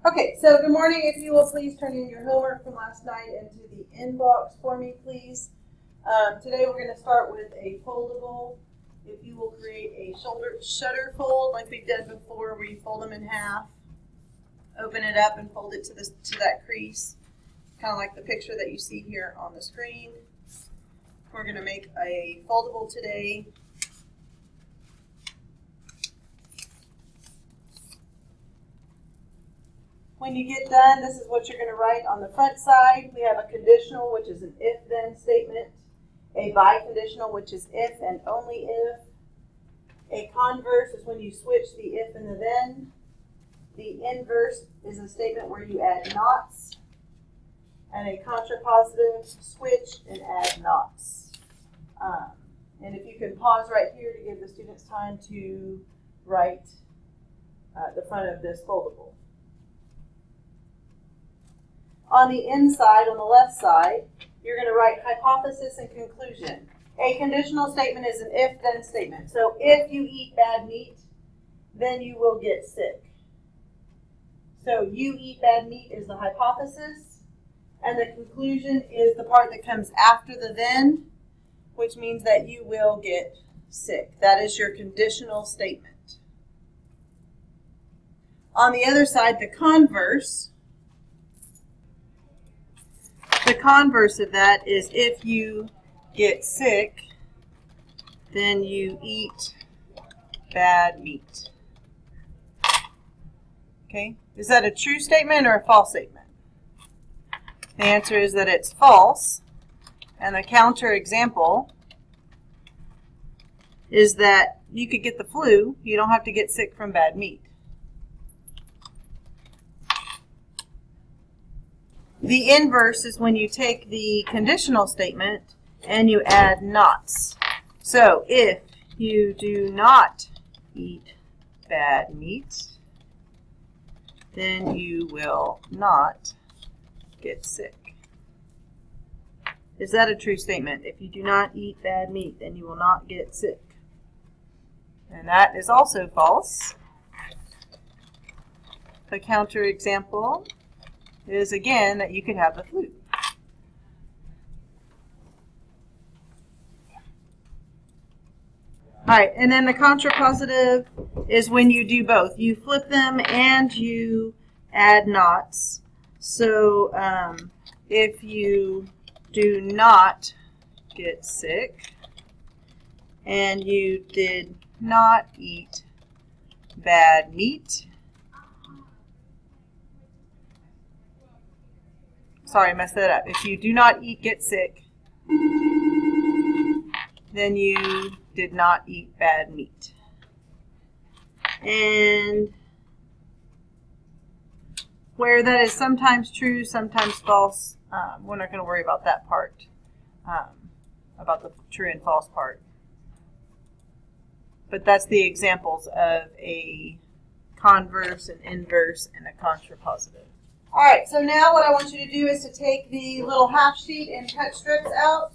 Okay, so good morning. If you will please turn in your homework from last night into the inbox for me, please. Today we're going to start with a foldable. If you will create a shutter fold like we've done before, where you fold them in half, open it up and fold it to that crease, kind of like the picture that you see here on the screen. We're going to make a foldable today. When you get done, this is what you're going to write on the front side. We have a conditional, which is an if-then statement. A biconditional, which is if and only if. A converse is when you switch the if and the then. The inverse is a statement where you add nots. And a contrapositive, switch and add nots. And if you can pause right here to give the students time to write the front of this foldable. On the inside, on the left side, you're going to write hypothesis and conclusion. A conditional statement is an if-then statement. So if you eat bad meat, then you will get sick. So you eat bad meat is the hypothesis, and the conclusion is the part that comes after the then, which means that you will get sick. That is your conditional statement. On the other side, the converse. The converse of that is if you get sick, then you eat bad meat. Okay, is that a true statement or a false statement? The answer is that it's false. And the counter example is that you could get the flu. You don't have to get sick from bad meat. The inverse is when you take the conditional statement and you add nots. So if you do not eat bad meat, then you will not get sick. Is that a true statement? If you do not eat bad meat, then you will not get sick. And that is also false. The counterexample is again that you could have the flu. All right, and then the contrapositive is when you do both. You flip them and you add nots. So if you do not get sick and you did not eat bad meat, sorry, I messed that up. If you do not get sick, then you did not eat bad meat. And where that is sometimes true, sometimes false, we're not going to worry about that part, about the true and false part. But that's the examples of a converse, an inverse, and a contrapositive. All right, so now what I want you to do is to take the little half sheet and cut strips out.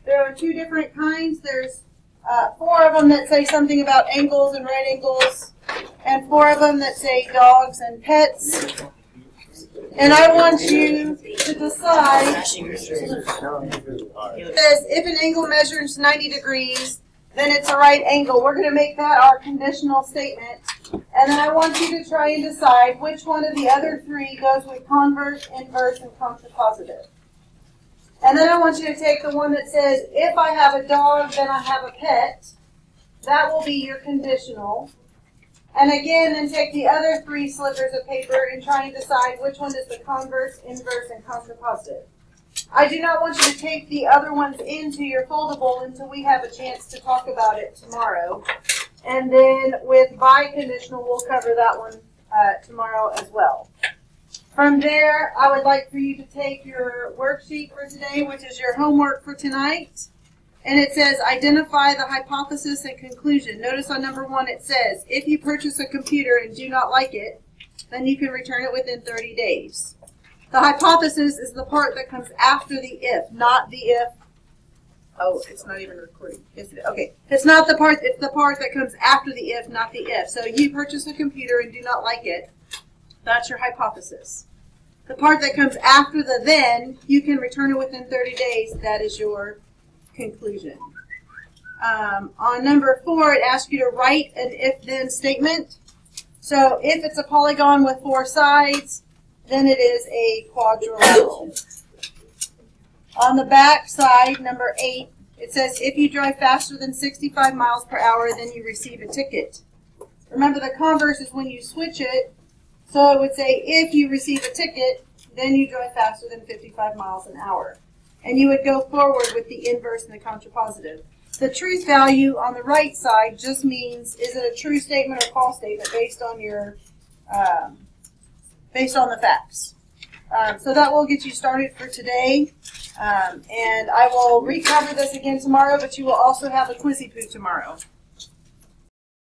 There are two different kinds. There's 4 of them that say something about angles and right angles, and 4 of them that say dogs and pets. And I want you to decide. It says if an angle measures 90 degrees, then it's a right angle. We're going to make that our conditional statement. And then I want you to try and decide which one of the other 3 goes with converse, inverse, and contrapositive. And then I want you to take the one that says, if I have a dog, then I have a pet. That will be your conditional. And again, then take the other 3 slippers of paper and try and decide which one is the converse, inverse, and contrapositive. I do not want you to take the other ones into your foldable until we have a chance to talk about it tomorrow. And then with biconditional, we'll cover that one tomorrow as well. From there, I would like for you to take your worksheet for today, which is your homework for tonight. And it says, identify the hypothesis and conclusion. Notice on number 1 it says, if you purchase a computer and do not like it, then you can return it within 30 days. The hypothesis is the part that comes after the if, not the if. Oh, it's not even recording. Okay, it's not the part, it's the part that comes after the if, not the if. So you purchase a computer and do not like it. That's your hypothesis. The part that comes after the then, you can return it within 30 days. That is your conclusion. On number 4, it asks you to write an if-then statement. So if it's a polygon with 4 sides, then it is a quadrilateral. On the back side, number 8, it says if you drive faster than 65 miles per hour, then you receive a ticket. Remember, the converse is when you switch it. So it would say if you receive a ticket, then you drive faster than 55 miles an hour. And you would go forward with the inverse and the contrapositive. The truth value on the right side just means, is it a true statement or false statement based on your, based on the facts. So that will get you started for today. And I will recover this again tomorrow, but you will also have a Quizy Poo tomorrow.